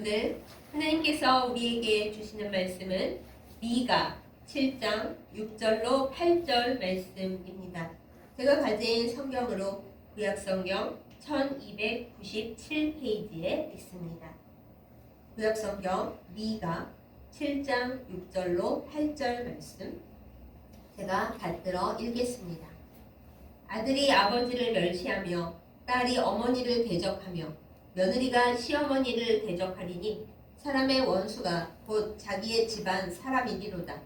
오늘 하나님께서 우리에게 주시는 말씀은 미가 7장 6절로 8절 말씀입니다. 제가 가진 성경으로 구약성경 1297페이지에 있습니다. 구약성경 미가 7장 6절로 8절 말씀 제가 받들어 읽겠습니다. 아들이 아버지를 멸시하며 딸이 어머니를 대적하며 며느리가 시어머니를 대적하리니 사람의 원수가 곧 자기의 집안 사람이리로다.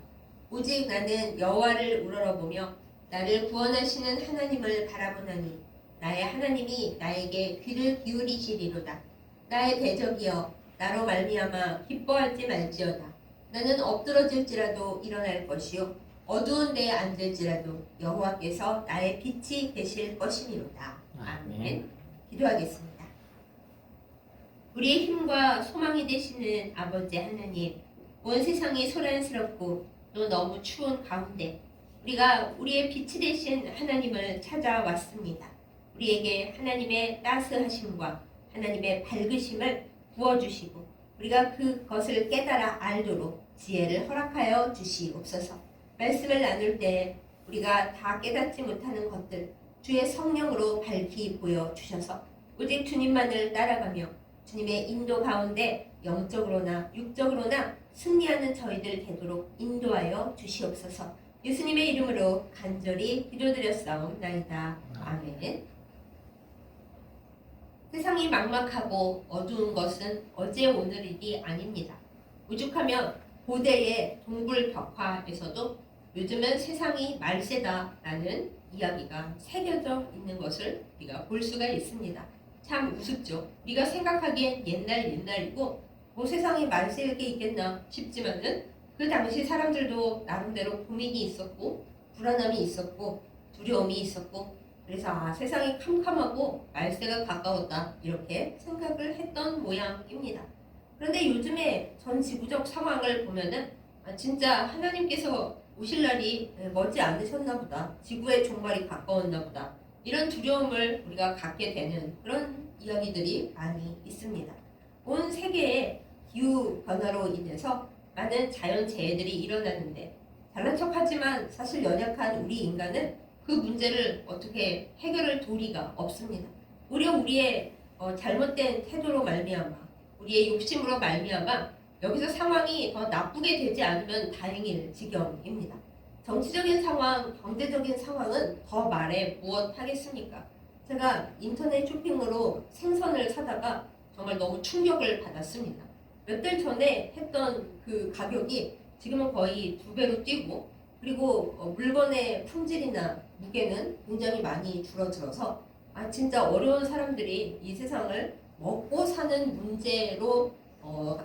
오직 나는 여호와를 우러러보며 나를 구원하시는 하나님을 바라보나니 나의 하나님이 나에게 귀를 기울이시리로다. 나의 대적이여 나로 말미암아 기뻐하지 말지어다. 나는 엎드러질지라도 일어날 것이요 어두운 데에 앉을지라도 여호와께서 나의 빛이 되실 것이니로다. 아멘. 기도하겠습니다. 우리의 힘과 소망이 되시는 아버지 하나님, 온 세상이 소란스럽고 또 너무 추운 가운데 우리가 우리의 빛이 되신 하나님을 찾아왔습니다. 우리에게 하나님의 따스하심과 하나님의 밝으심을 부어주시고 우리가 그것을 깨달아 알도록 지혜를 허락하여 주시옵소서. 말씀을 나눌 때 우리가 다 깨닫지 못하는 것들 주의 성령으로 밝히 보여주셔서 오직 주님만을 따라가며 주님의 인도 가운데 영적으로나 육적으로나 승리하는 저희들 되도록 인도하여 주시옵소서. 예수님의 이름으로 간절히 기도드렸사옵나이다. 아멘. 세상이 막막하고 어두운 것은 어제 오늘일이 아닙니다. 오죽하면 고대의 동굴벽화에서도 요즘은 세상이 말세다라는 이야기가 새겨져 있는 것을 우리가 볼 수가 있습니다. 참 우습죠. 우리가 생각하기엔 옛날이고 뭐 세상에 말세일 게 있겠나 싶지만은 그 당시 사람들도 나름대로 고민이 있었고 불안함이 있었고 두려움이 있었고 그래서 세상이 캄캄하고 말세가 가까웠다 이렇게 생각을 했던 모양입니다. 그런데 요즘에 전 지구적 상황을 보면은 진짜 하나님께서 오실 날이 멀지 않으셨나 보다. 지구의 종말이 가까웠나 보다. 이런 두려움을 우리가 갖게 되는 그런 이야기들이 많이 있습니다. 온 세계의 기후 변화로 인해서 많은 자연재해들이 일어나는데 잘난 척하지만 사실 연약한 우리 인간은 그 문제를 어떻게 해결할 도리가 없습니다. 오히려 우리의 잘못된 태도로 말미암아 우리의 욕심으로 말미암아 여기서 상황이 더 나쁘게 되지 않으면 다행일 지경입니다. 정치적인 상황, 경제적인 상황은 더 말해 무엇하겠습니까? 제가 인터넷 쇼핑으로 생선을 사다가 정말 너무 충격을 받았습니다. 몇 달 전에 했던 그 가격이 지금은 거의 2배로 뛰고 그리고 물건의 품질이나 무게는 굉장히 많이 줄어들어서 진짜 어려운 사람들이 이 세상을 먹고 사는 문제로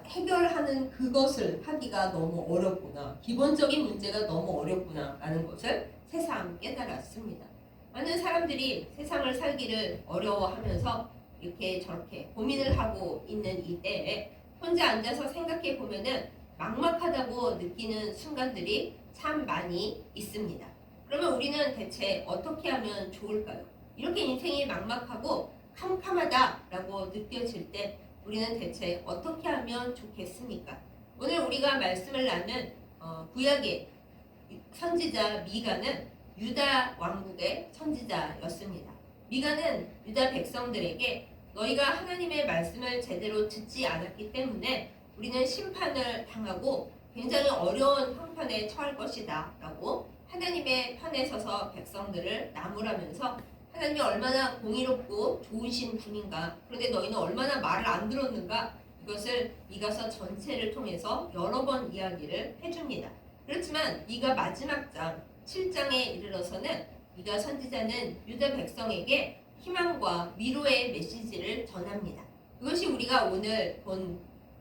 해결하는 그것을 하기가 너무 어렵구나. 기본적인 문제가 너무 어렵구나 라는 것을 새삼 깨달았습니다. 많은 사람들이 세상을 살기를 어려워하면서 이렇게 저렇게 고민을 하고 있는 이때에 혼자 앉아서 생각해 보면은 막막하다고 느끼는 순간들이 참 많이 있습니다. 그러면 우리는 대체 어떻게 하면 좋을까요? 이렇게 인생이 막막하고 캄캄하다라고 느껴질 때 우리는 대체 어떻게 하면 좋겠습니까? 오늘 우리가 말씀을 나눈 구약의 선지자 미가는 유다 왕국의 선지자였습니다. 미가는 유다 백성들에게 너희가 하나님의 말씀을 제대로 듣지 않았기 때문에 우리는 심판을 당하고 굉장히 어려운 형편에 처할 것이다 라고 하나님의 편에 서서 백성들을 나무라면서 하나님이 얼마나 공의롭고 좋으신 분인가, 그런데 너희는 얼마나 말을 안 들었는가, 이것을 미가서 전체를 통해서 여러 번 이야기를 해줍니다. 그렇지만 미가 마지막 장 7장에 이르러서는 미가 선지자는 유다 백성에게 희망과 위로의 메시지를 전합니다. 그것이 우리가 오늘 본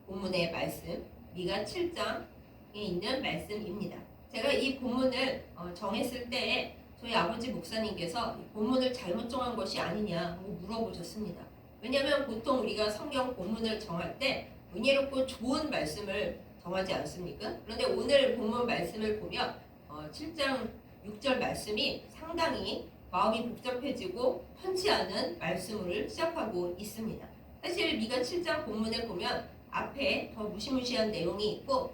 본문의 말씀 미가 7장에 있는 말씀입니다. 제가 이 본문을 정했을 때에 저희 아버지 목사님께서 이 본문을 잘못 정한 것이 아니냐고 물어보셨습니다. 왜냐하면 보통 우리가 성경 본문을 정할 때 은혜롭고 좋은 말씀을 정하지 않습니까? 그런데 오늘 본문 말씀을 보면 7장 6절 말씀이 상당히 마음이 복잡해지고 편치 않은 말씀을 시작하고 있습니다. 사실 미가 7장 본문에 보면 앞에 더 무시무시한 내용이 있고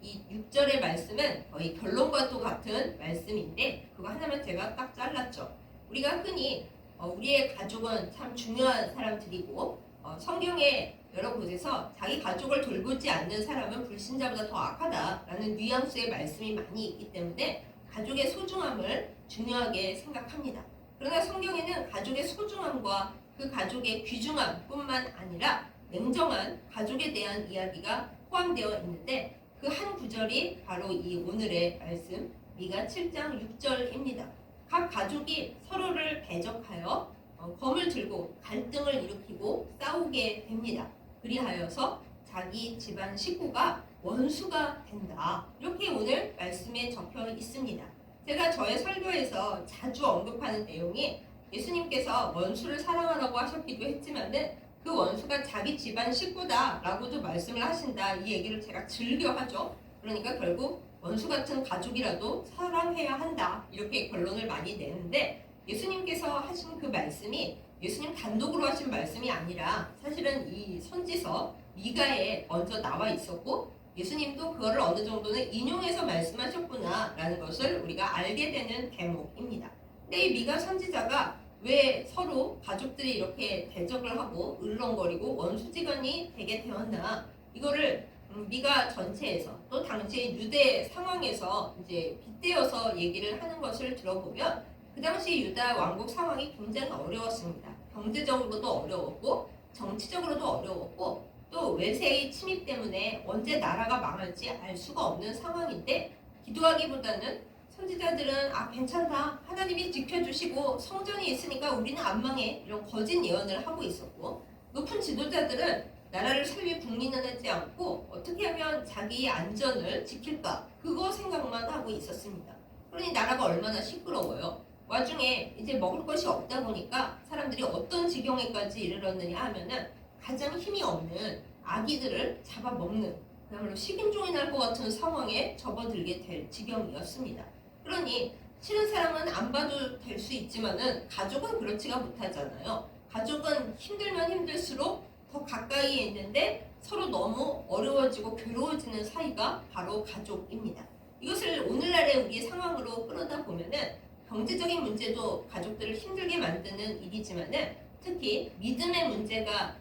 이 6절의 말씀은 거의 결론과 또 같은 말씀인데 그거 하나만 제가 딱 잘랐죠. 우리가 흔히 우리의 가족은 참 중요한 사람들이고 성경의 여러 곳에서 자기 가족을 돌보지 않는 사람은 불신자보다 더 악하다라는 뉘앙스의 말씀이 많이 있기 때문에 가족의 소중함을 중요하게 생각합니다. 그러나 성경에는 가족의 소중함과 그 가족의 귀중함뿐만 아니라 냉정한 가족에 대한 이야기가 포함되어 있는데 그 한 구절이 바로 이 오늘의 말씀 미가 7장 6절입니다. 각 가족이 서로를 대적하여 검을 들고 갈등을 일으키고 싸우게 됩니다. 그리하여서 자기 집안 식구가 원수가 된다. 이렇게 오늘 말씀에 적혀 있습니다. 제가 저의 설교에서 자주 언급하는 내용이 예수님께서 원수를 사랑하라고 하셨기도 했지만은 그 원수가 자기 집안 식구다라고도 말씀을 하신다. 이 얘기를 제가 즐겨 하죠. 그러니까 결국 원수 같은 가족이라도 사랑해야 한다. 이렇게 결론을 많이 내는데 예수님께서 하신 그 말씀이 예수님 단독으로 하신 말씀이 아니라 사실은 이 선지서 미가에 먼저 나와 있었고 예수님도 그거를 어느 정도는 인용해서 말씀하셨구나라는 것을 우리가 알게 되는 대목입니다. 근데 이 미가 선지자가 왜 서로 가족들이 이렇게 대적을 하고 을렁거리고 원수지간이 되게 되었나 이거를 미가 전체에서 또 당시의 유대 상황에서 이제 빗대어서 얘기를 하는 것을 들어보면 그 당시 유다 왕국 상황이 굉장히 어려웠습니다. 경제적으로도 어려웠고 정치적으로도 어려웠고 또 외세의 침입 때문에 언제 나라가 망할지 알 수가 없는 상황인데 기도하기보다는 선지자들은 괜찮다. 하나님이 지켜주시고 성전이 있으니까 우리는 안 망해. 이런 거짓 예언을 하고 있었고 높은 지도자들은 나라를 살릴 국민은 하지 않고 어떻게 하면 자기의 안전을 지킬까 그거 생각만 하고 있었습니다. 그러니 나라가 얼마나 시끄러워요. 와중에 이제 먹을 것이 없다 보니까 사람들이 어떤 지경에까지 이르렀느냐 하면은 가장 힘이 없는 아기들을 잡아먹는 그야말로 식인종이 날 것 같은 상황에 접어들게 될 지경이었습니다. 그러니 싫은 사람은 안 봐도 될 수 있지만은 가족은 그렇지가 못하잖아요. 가족은 힘들면 힘들수록 더 가까이에 있는데 서로 너무 어려워지고 괴로워지는 사이가 바로 가족입니다. 이것을 오늘날의 우리의 상황으로 끌어다 보면은 경제적인 문제도 가족들을 힘들게 만드는 일이지만은 특히 믿음의 문제가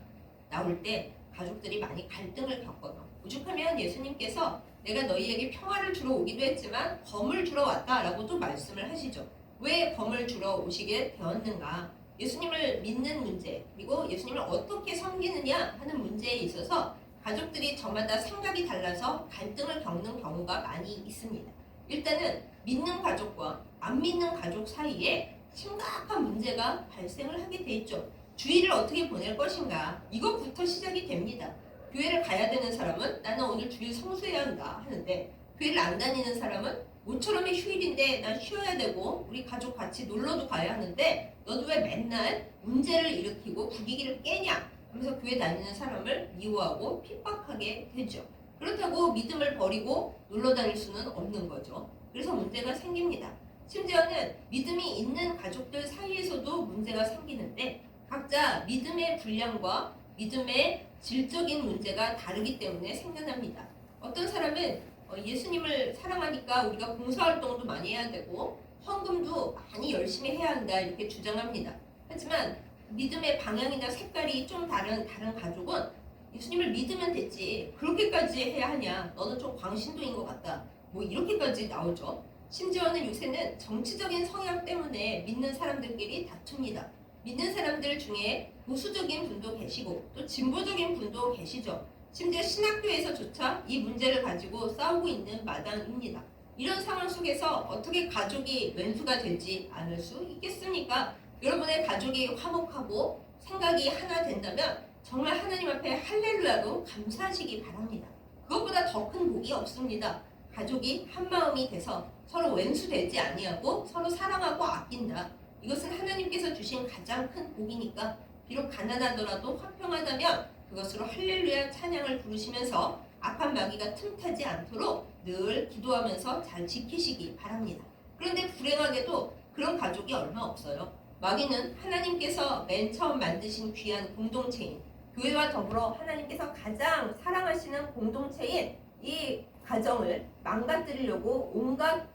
나올 때 가족들이 많이 갈등을 겪어요. 오죽하면 예수님께서 내가 너희에게 평화를 주러 오기도 했지만 검을 주러 왔다라고도 말씀을 하시죠. 왜 검을 주러 오시게 되었는가? 예수님을 믿는 문제 그리고 예수님을 어떻게 섬기느냐 하는 문제에 있어서 가족들이 저마다 생각이 달라서 갈등을 겪는 경우가 많이 있습니다. 일단은 믿는 가족과 안 믿는 가족 사이에 심각한 문제가 발생을 하게 돼 있죠. 주일을 어떻게 보낼 것인가 이것부터 시작이 됩니다. 교회를 가야 되는 사람은 나는 오늘 주일 성수해야 한다 하는데 교회를 안 다니는 사람은 모처럼의 휴일인데 난 쉬어야 되고 우리 가족 같이 놀러도 가야 하는데 너도 왜 맨날 문제를 일으키고 분위기를 깨냐 하면서 교회 다니는 사람을 미워하고 핍박하게 되죠. 그렇다고 믿음을 버리고 놀러 다닐 수는 없는 거죠. 그래서 문제가 생깁니다. 심지어는 믿음이 있는 가족들 사이에서도 문제가 생기는데 각자 믿음의 분량과 믿음의 질적인 문제가 다르기 때문에 생겨납니다. 어떤 사람은 예수님을 사랑하니까 우리가 봉사활동도 많이 해야 되고 헌금도 많이 열심히 해야 한다 이렇게 주장합니다. 하지만 믿음의 방향이나 색깔이 좀 다른 가족은 예수님을 믿으면 됐지 그렇게까지 해야 하냐 너는 좀 광신도인 것 같다 뭐 이렇게까지 나오죠. 심지어는 요새는 정치적인 성향 때문에 믿는 사람들끼리 다툽니다. 믿는 사람들 중에 보수적인 분도 계시고 또 진보적인 분도 계시죠. 심지어 신학교에서조차 이 문제를 가지고 싸우고 있는 마당입니다. 이런 상황 속에서 어떻게 가족이 왼수가 되지 않을 수 있겠습니까? 여러분의 가족이 화목하고 생각이 하나 된다면 정말 하나님 앞에 할렐루야로 감사하시기 바랍니다. 그것보다 더 큰 복이 없습니다. 가족이 한마음이 돼서 서로 왼수되지 아니하고 서로 사랑하고 아낀다. 이것은 하나님께서 주신 가장 큰 복이니까 비록 가난하더라도 화평하다면 그것으로 할렐루야 찬양을 부르시면서 악한 마귀가 틈타지 않도록 늘 기도하면서 잘 지키시기 바랍니다. 그런데 불행하게도 그런 가족이 얼마 없어요. 마귀는 하나님께서 맨 처음 만드신 귀한 공동체인 교회와 더불어 하나님께서 가장 사랑하시는 공동체인 이 가정을 망가뜨리려고 온갖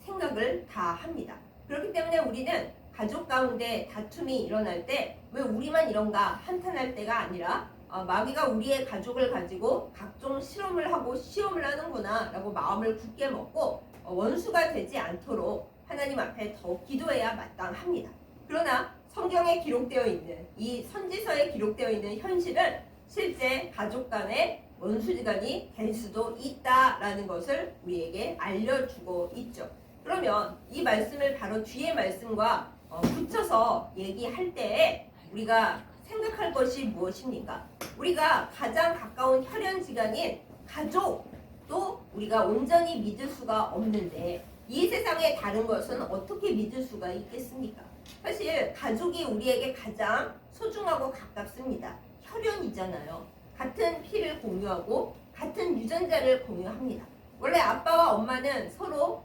생각을 다 합니다. 그렇기 때문에 우리는 가족 가운데 다툼이 일어날 때 왜 우리만 이런가 한탄할 때가 아니라 마귀가 우리의 가족을 가지고 각종 실험을 하고 시험을 하는구나 라고 마음을 굳게 먹고 원수가 되지 않도록 하나님 앞에 더 기도해야 마땅합니다. 그러나 성경에 기록되어 있는 이 선지서에 기록되어 있는 현실은 실제 가족 간의 원수지간이 될 수도 있다라는 것을 우리에게 알려주고 있죠. 그러면 이 말씀을 바로 뒤의 말씀과 붙여서 얘기할 때에 우리가 생각할 것이 무엇입니까? 우리가 가장 가까운 혈연지간인 가족도 우리가 온전히 믿을 수가 없는데 이 세상의 다른 것은 어떻게 믿을 수가 있겠습니까? 사실 가족이 우리에게 가장 소중하고 가깝습니다. 혈연이잖아요. 같은 피를 공유하고 같은 유전자를 공유합니다. 원래 아빠와 엄마는 서로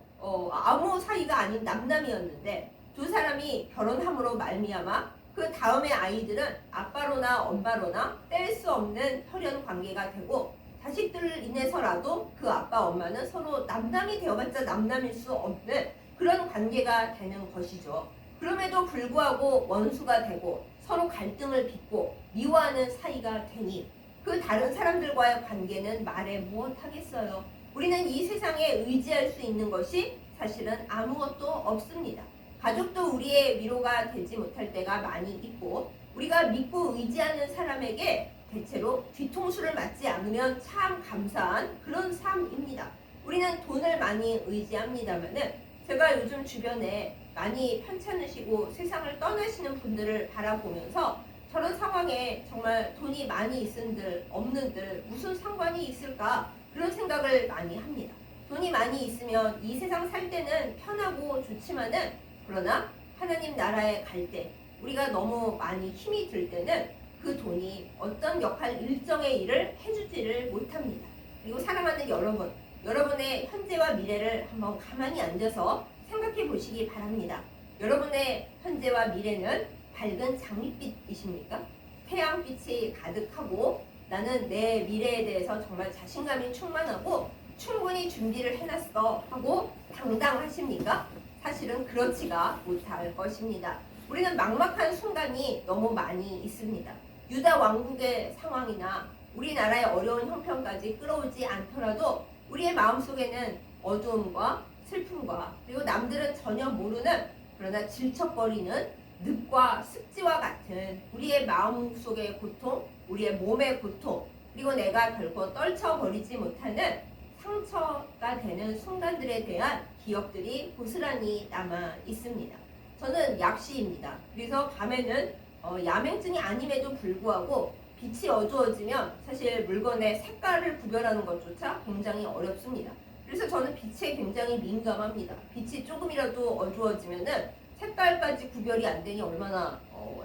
아무 사이가 아닌 남남이었는데 두 사람이 결혼함으로 말미암아 그 다음의 아이들은 아빠로나 엄마로나 뗄 수 없는 혈연 관계가 되고 자식들을 인해서라도 그 아빠 엄마는 서로 남남이 되어봤자 남남일 수 없는 그런 관계가 되는 것이죠. 그럼에도 불구하고 원수가 되고 서로 갈등을 빚고 미워하는 사이가 되니 그 다른 사람들과의 관계는 말해 무엇하겠어요. 우리는 이 세상에 의지할 수 있는 것이 사실은 아무것도 없습니다. 가족도 우리의 위로가 되지 못할 때가 많이 있고 우리가 믿고 의지하는 사람에게 대체로 뒤통수를 맞지 않으면 참 감사한 그런 삶입니다. 우리는 돈을 많이 의지합니다만은 제가 요즘 주변에 많이 편찮으시고 세상을 떠나시는 분들을 바라보면서 저런 상황에 정말 돈이 많이 있은들 없는들 무슨 상관이 있을까 그런 생각을 많이 합니다. 돈이 많이 있으면 이 세상 살 때는 편하고 좋지만은 그러나 하나님 나라에 갈 때 우리가 너무 많이 힘이 들 때는 그 돈이 어떤 역할 일정의 일을 해주지를 못합니다. 그리고 사랑하는 여러분, 여러분의 현재와 미래를 한번 가만히 앉아서 생각해 보시기 바랍니다. 여러분의 현재와 미래는 밝은 장밋빛이십니까? 태양빛이 가득하고 나는 내 미래에 대해서 정말 자신감이 충만하고 충분히 준비를 해놨어 하고 당당하십니까? 사실은 그렇지가 못할 것입니다. 우리는 막막한 순간이 너무 많이 있습니다. 유다 왕국의 상황이나 우리나라의 어려운 형편까지 끌어오지 않더라도 우리의 마음속에는 어두움과 슬픔과 그리고 남들은 전혀 모르는 그러나 질척거리는 늪과 습지와 같은 우리의 마음속의 고통, 우리의 몸의 고통, 그리고 내가 결코 떨쳐버리지 못하는 상처가 되는 순간들에 대한 기억들이 고스란히 남아 있습니다. 저는 약시입니다. 그래서 밤에는 야맹증이 아님에도 불구하고 빛이 어두워지면 사실 물건의 색깔을 구별하는 것조차 굉장히 어렵습니다. 그래서 저는 빛에 굉장히 민감합니다. 빛이 조금이라도 어두워지면은 색깔까지 구별이 안 되니 얼마나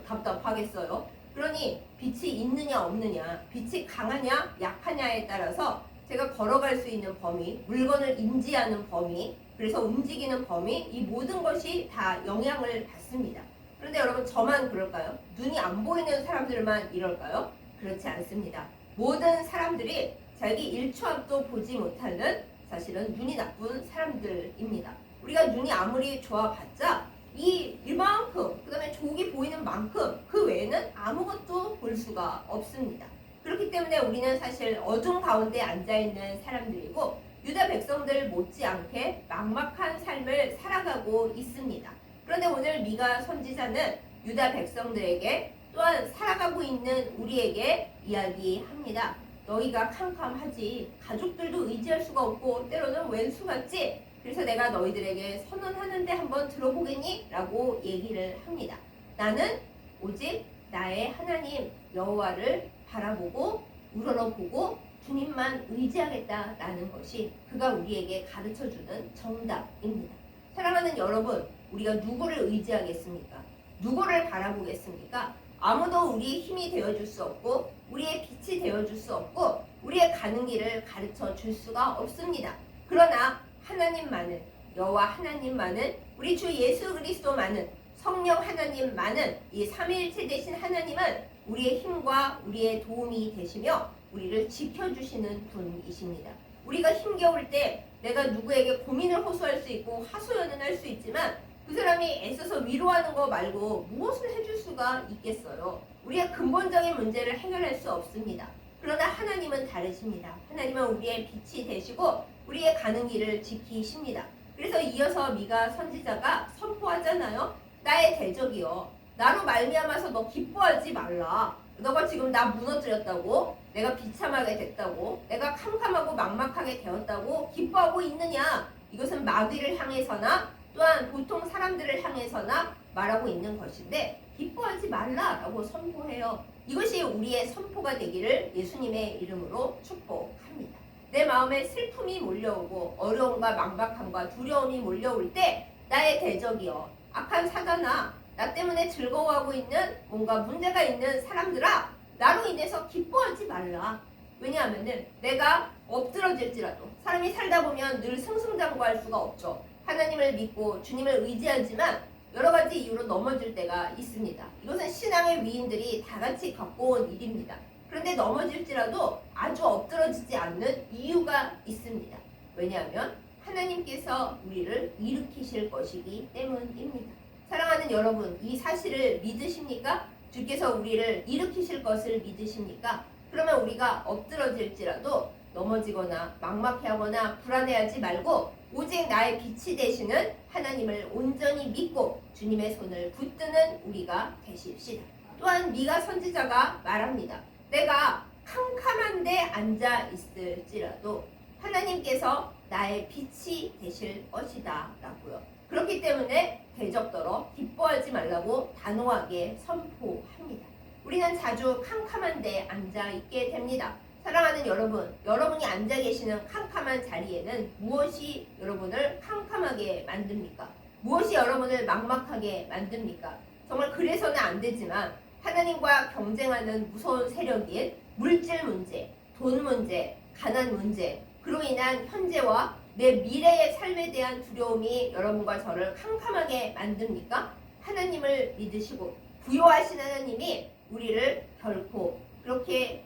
답답하겠어요. 그러니 빛이 있느냐 없느냐, 빛이 강하냐 약하냐에 따라서 제가 걸어갈 수 있는 범위, 물건을 인지하는 범위, 그래서 움직이는 범위, 이 모든 것이 다 영향을 받습니다. 그런데 여러분 저만 그럴까요? 눈이 안 보이는 사람들만 이럴까요? 그렇지 않습니다. 모든 사람들이 자기 1초 앞도 보지 못하는 사실은 눈이 나쁜 사람들입니다. 우리가 눈이 아무리 좋아봤자 이만큼, 그 다음에 족이 보이는 만큼 그 외에는 아무것도 볼 수가 없습니다. 그렇기 때문에 우리는 사실 어둠 가운데 앉아있는 사람들이고 유다 백성들 못지않게 막막한 삶을 살아가고 있습니다. 그런데 오늘 미가 선지자는 유다 백성들에게 또한 살아가고 있는 우리에게 이야기합니다. 너희가 캄캄하지, 가족들도 의지할 수가 없고 때로는 왼수 같지, 그래서 내가 너희들에게 선언하는데 한번 들어보겠니? 라고 얘기를 합니다. 나는 오직 나의 하나님 여호와를 바라보고 우러러보고 주님만 의지하겠다라는 것이 그가 우리에게 가르쳐주는 정답입니다. 사랑하는 여러분, 우리가 누구를 의지하겠습니까? 누구를 바라보겠습니까? 아무도 우리의 힘이 되어줄 수 없고 우리의 빛이 되어줄 수 없고 우리의 가는 길을 가르쳐 줄 수가 없습니다. 그러나 하나님만은, 여호와 하나님만은, 우리 주 예수 그리스도만은, 성령 하나님만은, 이 삼위일체 되신 하나님은 우리의 힘과 우리의 도움이 되시며 우리를 지켜주시는 분이십니다. 우리가 힘겨울 때 내가 누구에게 고민을 호소할 수 있고 하소연은 할 수 있지만 그 사람이 애써서 위로하는 거 말고 무엇을 해줄 수가 있겠어요? 우리가 근본적인 문제를 해결할 수 없습니다. 그러나 하나님은 다르십니다. 하나님은 우리의 빛이 되시고 우리의 가는 길을 지키십니다. 그래서 이어서 미가 선지자가 선포하잖아요. 나의 대적이여, 나로 말미암아서 너 기뻐하지 말라. 너가 지금 나 무너뜨렸다고, 내가 비참하게 됐다고, 내가 캄캄하고 막막하게 되었다고 기뻐하고 있느냐? 이것은 마귀를 향해서나 또한 보통 사람들을 향해서나 말하고 있는 것인데 기뻐하지 말라라고 선포해요. 이것이 우리의 선포가 되기를 예수님의 이름으로 축복합니다. 내 마음에 슬픔이 몰려오고 어려움과 막막함과 두려움이 몰려올 때 나의 대적이여, 악한 사자나 나 때문에 즐거워하고 있는 뭔가 문제가 있는 사람들아, 나로 인해서 기뻐하지 말라. 왜냐하면 내가 엎드러질지라도, 사람이 살다 보면 늘 승승장구할 수가 없죠. 하나님을 믿고 주님을 의지하지만 여러 가지 이유로 넘어질 때가 있습니다. 이것은 신앙의 위인들이 다 같이 겪어온 일입니다. 그런데 넘어질지라도 아주 엎드러지지 않는 이유가 있습니다. 왜냐하면 하나님께서 우리를 일으키실 것이기 때문입니다. 사랑하는 여러분, 이 사실을 믿으십니까? 주께서 우리를 일으키실 것을 믿으십니까? 그러면 우리가 엎드러질지라도 넘어지거나 막막해하거나 불안해하지 말고 오직 나의 빛이 되시는 하나님을 온전히 믿고 주님의 손을 붙드는 우리가 되십시다. 또한 미가 선지자가 말합니다. 내가 캄캄한 데 앉아 있을지라도 하나님께서 나의 빛이 되실 것이다 라고요. 그렇기 때문에 대적더러 기뻐하지 말라고 단호하게 선포합니다. 우리는 자주 캄캄한 데 앉아 있게 됩니다. 사랑하는 여러분, 여러분이 앉아 계시는 캄캄한 자리에는 무엇이 여러분을 캄캄하게 만듭니까? 무엇이 여러분을 막막하게 만듭니까? 정말 그래서는 안 되지만 하나님과 경쟁하는 무서운 세력인 물질 문제, 돈 문제, 가난 문제, 그로 인한 현재와 내 미래의 삶에 대한 두려움이 여러분과 저를 캄캄하게 만듭니까? 하나님을 믿으시고 부요하신 하나님이 우리를 결코 그렇게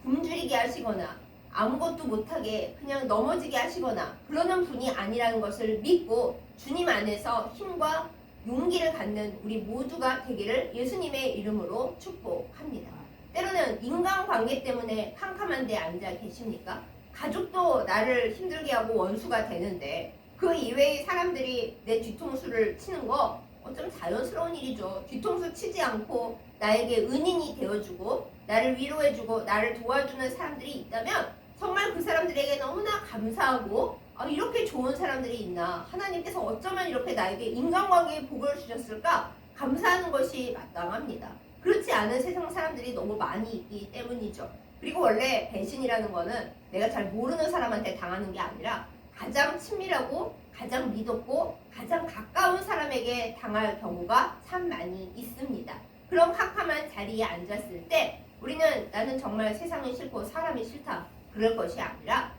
굶주리게 하시거나 아무것도 못하게 그냥 넘어지게 하시거나 그러는 분이 아니라는 것을 믿고 주님 안에서 힘과 용기를 갖는 우리 모두가 되기를 예수님의 이름으로 축복합니다. 때로는 인간관계 때문에 캄캄한 데 앉아 계십니까? 가족도 나를 힘들게 하고 원수가 되는데 그 이외의 사람들이 내 뒤통수를 치는 거 좀 자연스러운 일이죠. 뒤통수 치지 않고 나에게 은인이 되어주고 나를 위로해주고 나를 도와주는 사람들이 있다면 정말 그 사람들에게 너무나 감사하고 이렇게 좋은 사람들이 있나, 하나님께서 어쩌면 이렇게 나에게 인간관계에 복을 주셨을까 감사하는 것이 마땅합니다. 그렇지 않은 세상 사람들이 너무 많이 있기 때문이죠. 그리고 원래 배신이라는 거는 내가 잘 모르는 사람한테 당하는 게 아니라 가장 친밀하고 가장 믿었고 가장 가까운 사람에게 당할 경우가 참 많이 있습니다. 그런 캄캄한 자리에 앉았을 때 우리는 나는 정말 세상이 싫고 사람이 싫다 그럴 것이 아니라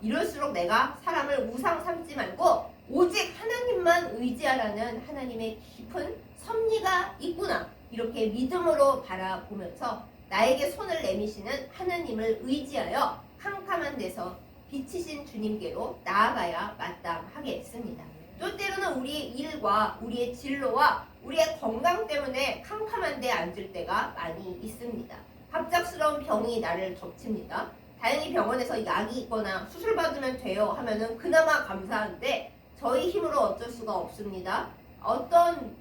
이럴수록 내가 사람을 우상 삼지 말고 오직 하나님만 의지하라는 하나님의 깊은 섭리가 있구나, 이렇게 믿음으로 바라보면서 나에게 손을 내미시는 하나님을 의지하여 캄캄한 데서 빛이신 주님께로 나아가야 마땅하겠습니다. 또 때로는 우리의 일과 우리의 진로와 우리의 건강 때문에 캄캄한 데 앉을 때가 많이 있습니다. 갑작스러운 병이 나를 덮칩니다. 다행히 병원에서 약이 있거나 수술받으면 돼요 하면은 그나마 감사한데 저희 힘으로 어쩔 수가 없습니다. 어떤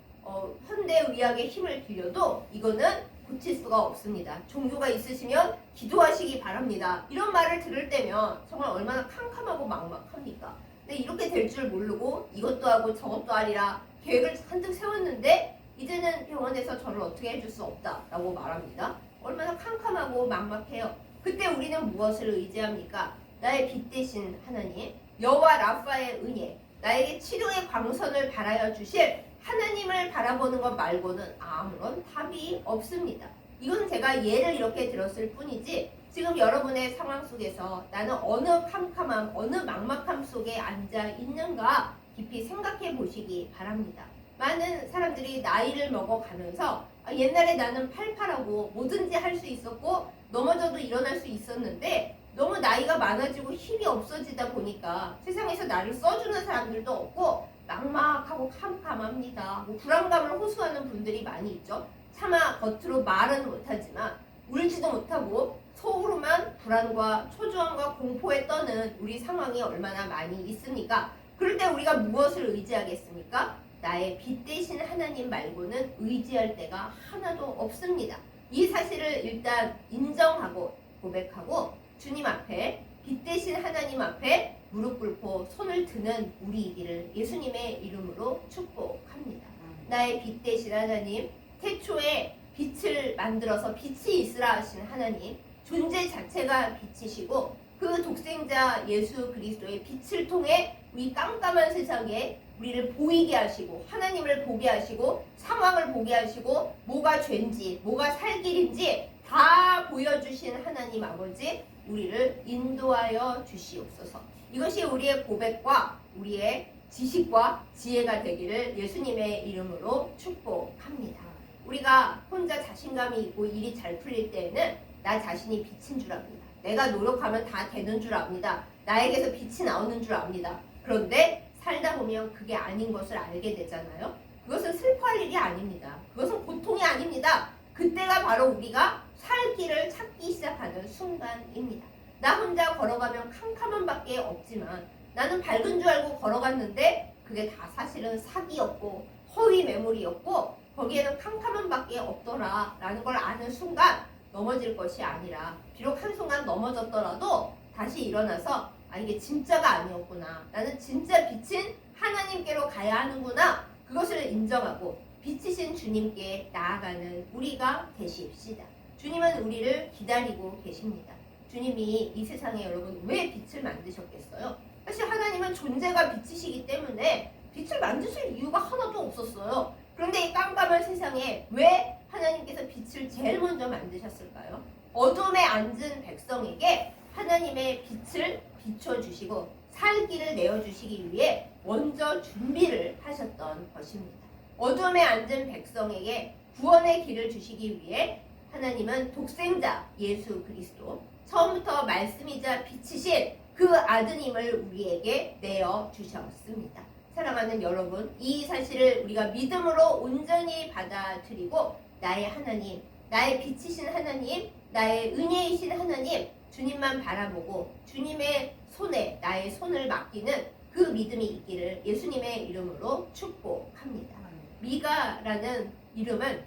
현대의학의 힘을 빌려도 이거는 고칠 수가 없습니다. 종교가 있으시면 기도하시기 바랍니다. 이런 말을 들을 때면 정말 얼마나 캄캄하고 막막합니까? 근데 이렇게 될 줄 모르고 이것도 하고 저것도 하리라 계획을 잔뜩 세웠는데 이제는 병원에서 저를 어떻게 해줄 수 없다라고 말합니다. 얼마나 캄캄하고 막막해요. 그때 우리는 무엇을 의지합니까? 나의 빛 대신 하나님, 여호와 라파의 은혜, 나에게 치료의 광선을 발하여 주실 하나님을 바라보는 것 말고는 아무런 답이 없습니다. 이건 제가 예를 이렇게 들었을 뿐이지 지금 여러분의 상황 속에서 나는 어느 캄캄함, 어느 막막함 속에 앉아 있는가 깊이 생각해 보시기 바랍니다. 많은 사람들이 나이를 먹어가면서 옛날에 나는 팔팔하고 뭐든지 할 수 있었고 넘어져도 일어날 수 있었는데 너무 나이가 많아지고 힘이 없어지다 보니까 세상에서 나를 써주는 사람들도 없고 막막하고 캄캄합니다. 불안감을 호소하는 분들이 많이 있죠. 차마 겉으로 말은 못하지만 울지도 못하고 속으로만 불안과 초조함과 공포에 떠는 우리 상황이 얼마나 많이 있습니까? 그럴 때 우리가 무엇을 의지하겠습니까? 나의 빛 대신 하나님 말고는 의지할 데가 하나도 없습니다. 이 사실을 일단 인정하고 고백하고 주님 앞에 빛 대신 하나님 앞에 무릎 꿇고 손을 드는 우리이기를 예수님의 이름으로 축복합니다. 나의 빛 대신 하나님, 태초에 빛을 만들어서 빛이 있으라 하신 하나님, 존재 자체가 빛이시고 그 독생자 예수 그리스도의 빛을 통해 우리 깜깜한 세상에 우리를 보이게 하시고 하나님을 보게 하시고 상황을 보게 하시고 뭐가 죄인지 뭐가 살 길인지 다 보여주신 하나님 아버지, 우리를 인도하여 주시옵소서. 이것이 우리의 고백과 우리의 지식과 지혜가 되기를 예수님의 이름으로 축복합니다. 우리가 혼자 자신감이 있고 일이 잘 풀릴 때에는 나 자신이 빛인 줄 압니다. 내가 노력하면 다 되는 줄 압니다. 나에게서 빛이 나오는 줄 압니다. 그런데 살다 보면 그게 아닌 것을 알게 되잖아요. 그것은 슬퍼할 일이 아닙니다. 그것은 고통이 아닙니다. 그때가 바로 우리가 살 길을 찾기 시작하는 순간입니다. 나 혼자 걸어가면 캄캄한 밖에 없지만 나는 밝은 줄 알고 걸어갔는데 그게 다 사실은 사기였고 허위 매물이었고 거기에는 캄캄한 밖에 없더라 라는 걸 아는 순간 넘어질 것이 아니라 비록 한순간 넘어졌더라도 다시 일어나서 이게 진짜가 아니었구나. 나는 진짜 빛인 하나님께로 가야 하는구나. 그것을 인정하고 빛이신 주님께 나아가는 우리가 되십시다. 주님은 우리를 기다리고 계십니다. 주님이 이 세상에 여러분 왜 빛을 만드셨겠어요? 사실 하나님은 존재가 빛이시기 때문에 빛을 만드실 이유가 하나도 없었어요. 그런데 이 깜깜한 세상에 왜 하나님께서 빛을 제일 먼저 만드셨을까요? 어둠에 앉은 백성에게 하나님의 빛을 비춰주시고 살 길을 내어주시기 위해 먼저 준비를 하셨던 것입니다. 어둠에 앉은 백성에게 구원의 길을 주시기 위해 하나님은 독생자 예수 그리스도, 처음부터 말씀이자 빛이신 그 아드님을 우리에게 내어주셨습니다. 사랑하는 여러분, 이 사실을 우리가 믿음으로 온전히 받아들이고 나의 하나님, 나의 빛이신 하나님, 나의 은혜이신 하나님, 주님만 바라보고 주님의 손에 나의 손을 맡기는 그 믿음이 있기를 예수님의 이름으로 축복합니다. 미가라는 이름은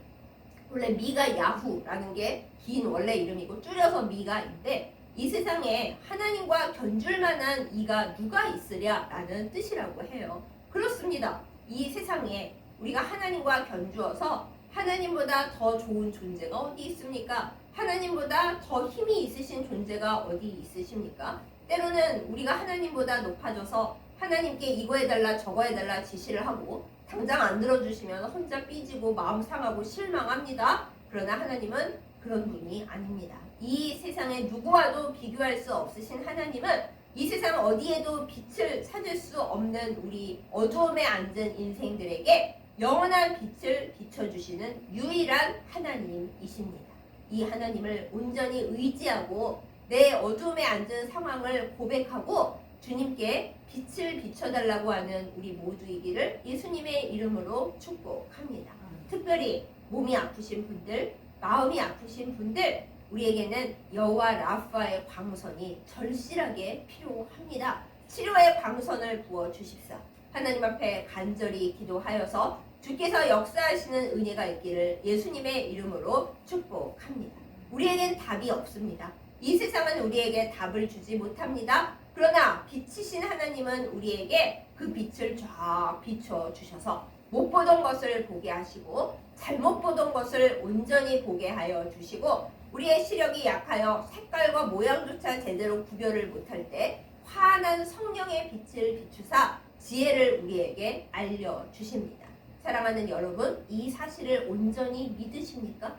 원래 미가 야후라는 게 긴 원래 이름이고 줄여서 미가인데 이 세상에 하나님과 견줄 만한 이가 누가 있으랴라는 뜻이라고 해요. 그렇습니다. 이 세상에 우리가 하나님과 견주어서 하나님보다 더 좋은 존재가 어디 있습니까? 하나님보다 더 힘이 있으신 존재가 어디 있으십니까? 때로는 우리가 하나님보다 높아져서 하나님께 이거 해달라 저거 해달라 지시를 하고 당장 안 들어주시면 혼자 삐지고 마음 상하고 실망합니다. 그러나 하나님은 그런 분이 아닙니다. 이 세상에 누구와도 비교할 수 없으신 하나님은 이 세상 어디에도 빛을 찾을 수 없는 우리 어두움에 앉은 인생들에게 영원한 빛을 비춰주시는 유일한 하나님이십니다. 이 하나님을 온전히 의지하고 내 어둠에 앉은 상황을 고백하고 주님께 빛을 비춰달라고 하는 우리 모두이기를 예수님의 이름으로 축복합니다. 특별히 몸이 아프신 분들, 마음이 아프신 분들, 우리에게는 여호와 라파의 광선이 절실하게 필요합니다. 치료의 광선을 부어주십사. 하나님 앞에 간절히 기도하여서 주께서 역사하시는 은혜가 있기를 예수님의 이름으로 축복합니다. 우리에겐 답이 없습니다. 이 세상은 우리에게 답을 주지 못합니다. 그러나 빛이신 하나님은 우리에게 그 빛을 쫙 비춰주셔서 못 보던 것을 보게 하시고 잘못 보던 것을 온전히 보게 하여 주시고 우리의 시력이 약하여 색깔과 모양조차 제대로 구별을 못할 때 환한 성령의 빛을 비추사 지혜를 우리에게 알려주십니다. 사랑하는 여러분, 이 사실을 온전히 믿으십니까?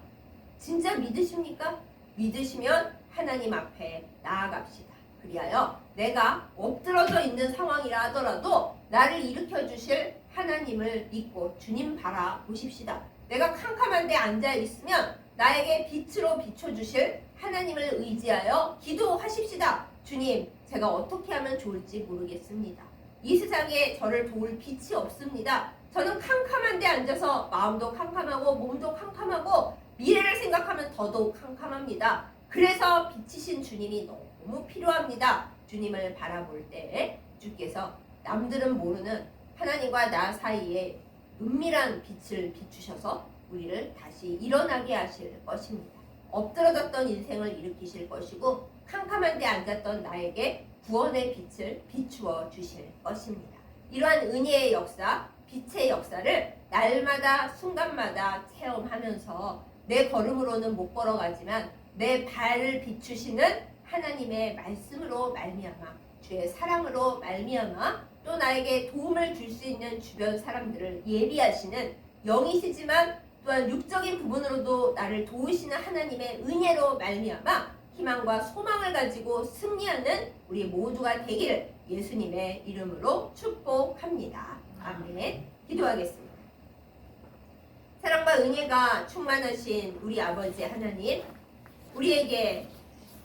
진짜 믿으십니까? 믿으시면 하나님 앞에 나아갑시다. 그리하여 내가 엎드러져 있는 상황이라 하더라도 나를 일으켜 주실 하나님을 믿고 주님 바라보십시다. 내가 캄캄한 데 앉아 있으면 나에게 빛으로 비춰주실 하나님을 의지하여 기도하십시다. 주님, 제가 어떻게 하면 좋을지 모르겠습니다. 이 세상에 저를 도울 빛이 없습니다. 저는 캄캄한 데 앉아서 마음도 캄캄하고 몸도 캄캄하고 미래를 생각하면 더더욱 캄캄합니다. 그래서 빛이신 주님이 너무 필요합니다. 주님을 바라볼 때 주께서 남들은 모르는 하나님과 나 사이에 은밀한 빛을 비추셔서 우리를 다시 일어나게 하실 것입니다. 엎드러졌던 인생을 일으키실 것이고 캄캄한 데 앉았던 나에게 구원의 빛을 비추어 주실 것입니다. 이러한 은혜의 역사, 빛의 역사를 날마다 순간마다 체험하면서 내 걸음으로는 못 걸어가지만 내 발을 비추시는 하나님의 말씀으로 말미암아 주의 사랑으로 말미암아 또 나에게 도움을 줄 수 있는 주변 사람들을 예비하시는 영이시지만 또한 육적인 부분으로도 나를 도우시는 하나님의 은혜로 말미암아 희망과 소망을 가지고 승리하는 우리 모두가 되기를 예수님의 이름으로 축복합니다. 아멘. 기도하겠습니다. 사랑과 은혜가 충만하신 우리 아버지 하나님, 우리에게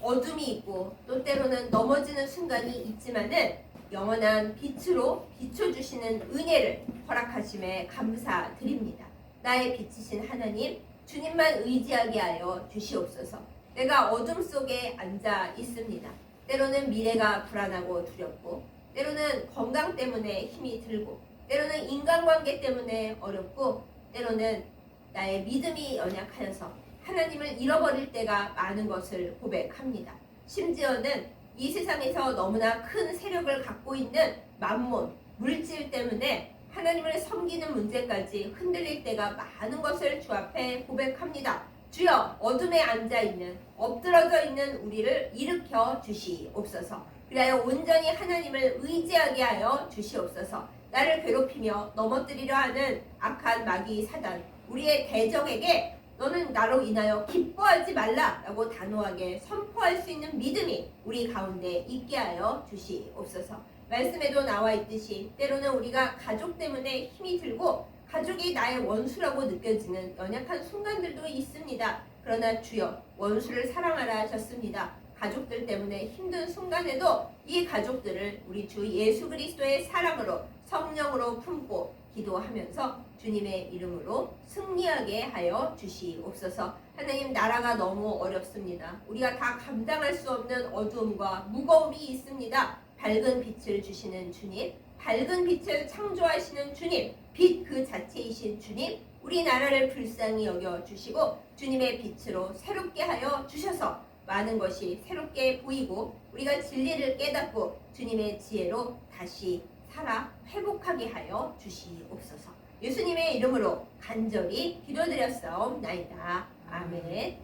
어둠이 있고 또 때로는 넘어지는 순간이 있지만은 영원한 빛으로 비춰주시는 은혜를 허락하심에 감사드립니다. 나의 빛이신 하나님, 주님만 의지하게 하여 주시옵소서. 내가 어둠 속에 앉아 있습니다. 때로는 미래가 불안하고 두렵고, 때로는 건강 때문에 힘이 들고, 때로는 인간관계 때문에 어렵고, 때로는 나의 믿음이 연약하여서 하나님을 잃어버릴 때가 많은 것을 고백합니다. 심지어는 이 세상에서 너무나 큰 세력을 갖고 있는 만몬, 물질 때문에 하나님을 섬기는 문제까지 흔들릴 때가 많은 것을 주 앞에 고백합니다. 주여, 어둠에 앉아있는, 엎드러져 있는 우리를 일으켜 주시옵소서. 그리하여 온전히 하나님을 의지하게 하여 주시옵소서. 나를 괴롭히며 넘어뜨리려 하는 악한 마귀 사단, 우리의 대적에게 너는 나로 인하여 기뻐하지 말라라고 단호하게 선포할 수 있는 믿음이 우리 가운데 있게 하여 주시옵소서. 말씀에도 나와 있듯이 때로는 우리가 가족 때문에 힘이 들고 가족이 나의 원수라고 느껴지는 연약한 순간들도 있습니다. 그러나 주여, 원수를 사랑하라 하셨습니다. 가족들 때문에 힘든 순간에도 이 가족들을 우리 주 예수 그리스도의 사랑으로 성령으로 품고 기도하면서 주님의 이름으로 승리하게 하여 주시옵소서. 하나님, 나라가 너무 어렵습니다. 우리가 다 감당할 수 없는 어두움과 무거움이 있습니다. 밝은 빛을 주시는 주님, 밝은 빛을 창조하시는 주님, 빛 그 자체이신 주님, 우리나라를 불쌍히 여겨주시고 주님의 빛으로 새롭게 하여 주셔서 많은 것이 새롭게 보이고 우리가 진리를 깨닫고 주님의 지혜로 다시 살아 회복하게 하여 주시옵소서. 예수님의 이름으로 간절히 기도드렸사옵나이다. 아멘.